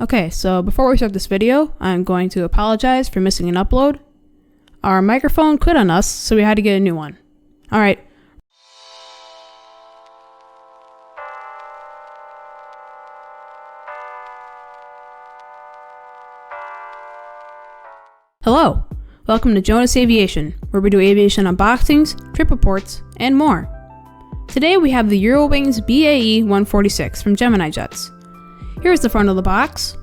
Okay, so before we start this video, I'm going to apologize for missing an upload. Our microphone quit on us, so we had to get a new one. Alright. Hello! Welcome to Jonas Aviation, where we do aviation unboxings, trip reports, and more. Today we have the Eurowings BAE146 from Gemini Jets. Here's the front of the box.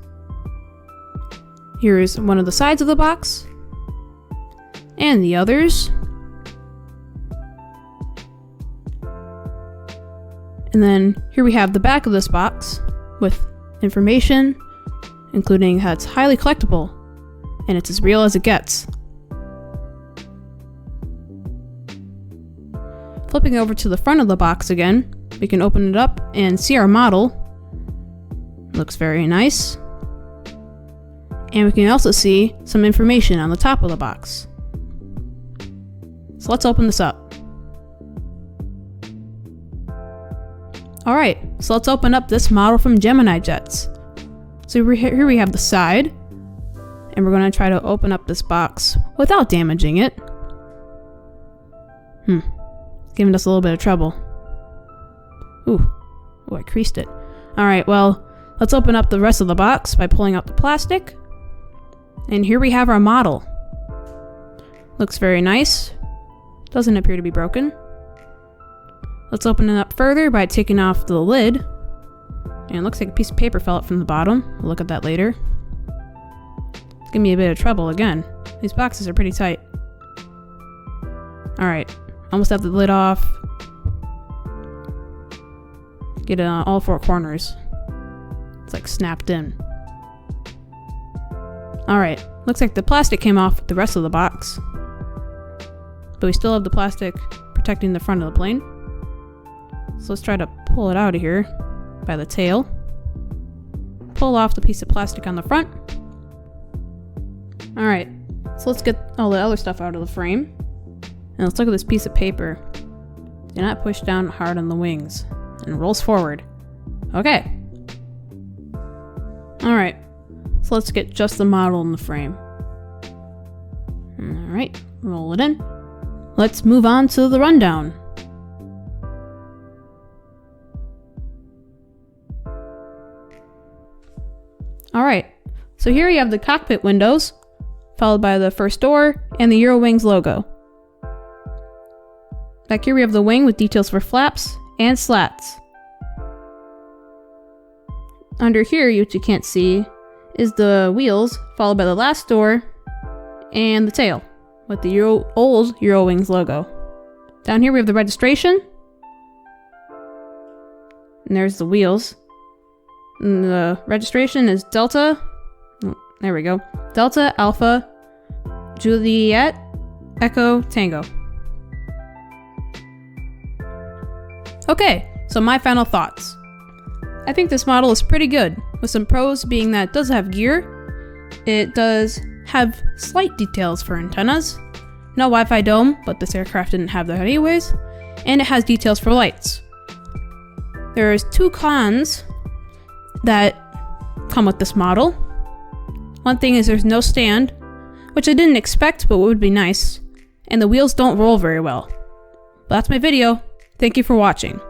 Here's one of the sides of the box. And the others. And then here we have the back of this box with information, including how it's highly collectible and it's as real as it gets. Flipping over to the front of the box again, we can open it up and see our model. Looks very nice. And we can also see some information on the top of the box. So let's open this up. Alright, so let's open up this model from Gemini Jets. So here we have the side, and we're going to try to open up this box without damaging it. It's giving us a little bit of trouble. Ooh, I creased it. Alright, well, let's open up the rest of the box by pulling out the plastic. And here we have our model. Looks very nice. Doesn't appear to be broken. Let's open it up further by taking off the lid. And it looks like a piece of paper fell out from the bottom. We'll look at that later. It's giving me a bit of trouble again. These boxes are pretty tight. Alright, almost have the lid off. Get all four corners. It's like snapped in. Alright, looks like the plastic came off with the rest of the box. But we still have the plastic protecting the front of the plane. So let's try to pull it out of here by the tail. Pull off the piece of plastic on the front. Alright, so let's get all the other stuff out of the frame. And let's look at this piece of paper. Do not push down hard on the wings. And it rolls forward. Okay. Alright, so let's get just the model in the frame. Alright, roll it in. Let's move on to the rundown. Alright, so here you have the cockpit windows, followed by the first door and the Eurowings logo. Back here we have the wing with details for flaps and slats. Under here, which you can't see, is the wheels, followed by the last door and the tail with the old Eurowings logo. Down here we have the registration. And there's the wheels. And the registration is Delta. There we go. Delta Alpha Juliet Echo Tango. Okay, so my final thoughts. I think this model is pretty good, with some pros being that it does have gear. It does have slight details for antennas. No Wi-Fi dome, but this aircraft didn't have that anyways. And it has details for lights. There's two cons that come with this model. One thing is there's no stand, which I didn't expect but would be nice. And the wheels don't roll very well. But that's my video. Thank you for watching.